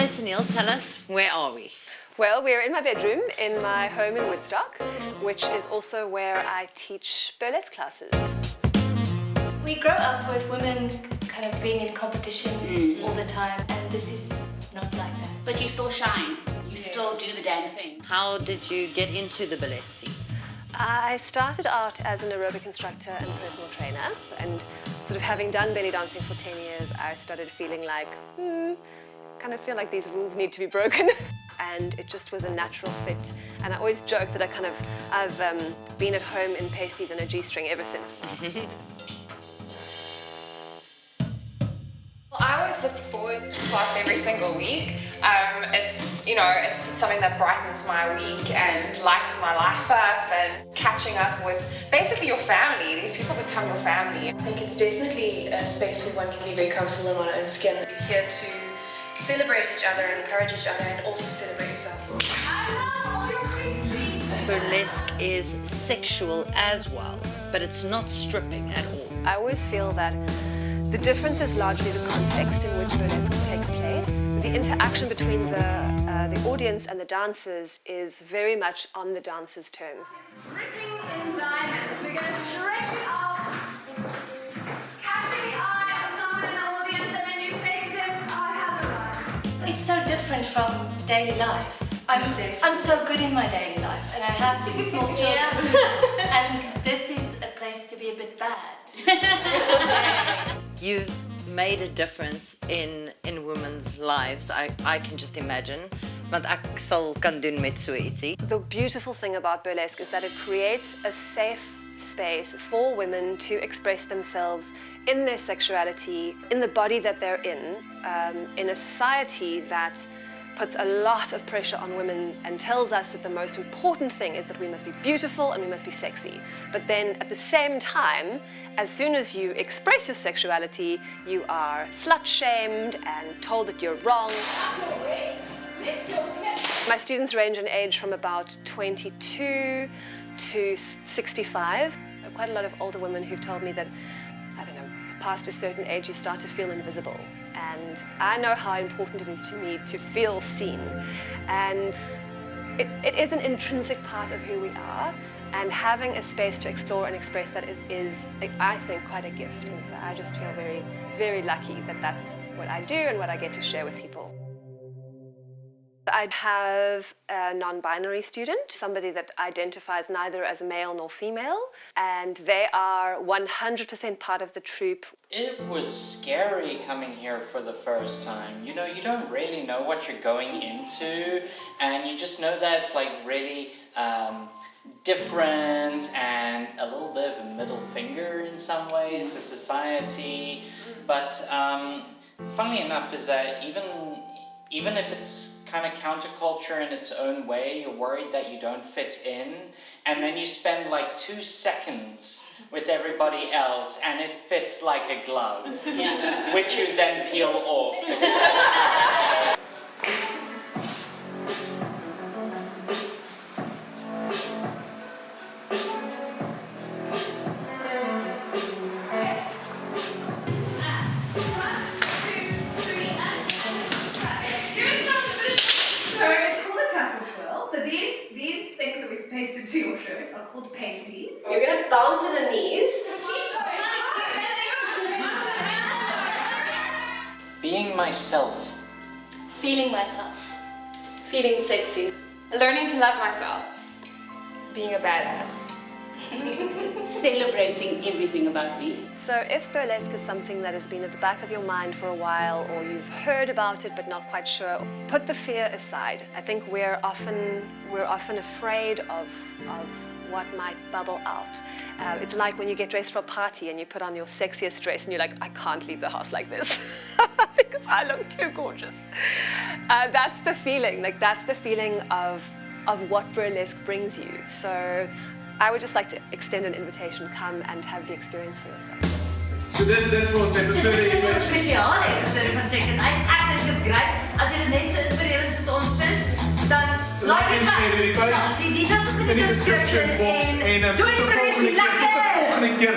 So Tennille, tell us, where are we? Well, we're in my bedroom in my home in Woodstock, which is also where I teach burlesque classes. We grow up with women kind of being in competition all the time, and this is not like that. But you still shine. You still do the damn thing. How did you get into the burlesque scene? I started out as an aerobic instructor and personal trainer, and sort of having done belly dancing for 10 years, I started feeling like, kind of feel like these rules need to be broken. And it just was a natural fit. And I always joke that I've been at home in pasties and a G-string ever since. Well, I always look forward to class every single week. It's something that brightens my week and lights my life up, and catching up with basically your family. These people become your family. I think it's definitely a space where one can be very comfortable in one's own skin. You're here to celebrate each other and encourage each other, and also celebrate yourself. Burlesque is sexual as well, but it's not stripping at all. I always feel that the difference is largely the context in which burlesque takes place. The interaction between the audience and the dancers is very much on the dancers' terms. Dripping in diamonds. We're going to stretch it out, catching the eye of someone in the audience, and then you say to them, I have arrived. It's so different from daily life. I'm so good in my daily life, and I have two small children. And this is a place to be a bit bad. You've made a difference in women's lives, I can just imagine. Want ek sal kan doen met so ietsie. The beautiful thing about burlesque is that it creates a safe space for women to express themselves in their sexuality, in the body that they're in a society that puts a lot of pressure on women and tells us that the most important thing is that we must be beautiful and we must be sexy. But then at the same time, as soon as you express your sexuality, you are slut-shamed and told that you're wrong. My students range in age from about 22 to 65. Quite a lot of older women who've told me that, I don't know, past a certain age you start to feel invisible. And I know how important it is to me to feel seen. And it is an intrinsic part of who we are. And having a space to explore and express that is, I think, quite a gift. And so I just feel very, very lucky that that's what I do and what I get to share with people. I have a non-binary student, somebody that identifies neither as male nor female, and they are 100% part of the troupe. It was scary coming here for the first time. You know, you don't really know what you're going into, and you just know that it's like really different and a little bit of a middle finger in some ways to society. But funnily enough is that even if it's kind of counterculture in its own way, you're worried that you don't fit in, and then you spend like 2 seconds with everybody else and it fits like a glove, which you then peel off. Pasted to your shirt are called pasties. You're going to bounce on the knees. Being myself. Feeling myself. Feeling sexy. Learning to love myself. Being a badass. Celebrating everything about me. So if burlesque is something that has been at the back of your mind for a while, or you've heard about it but not quite sure, put the fear aside. I think we're often afraid of what might bubble out. It's like when you get dressed for a party and you put on your sexiest dress and you're like, I can't leave the house like this because I look too gorgeous. That's the feeling. That's the feeling of what burlesque brings you. So I would just like to extend an invitation, come and have the experience for yourself. So dis dit vir ons episode hier. Spesiale episode van Checkit Uit. Ek dink dit is great. As jy dit net so inspirerend soos ons vind, dan like dit maar. Die details is in die description box en join die lekker. Volgende keer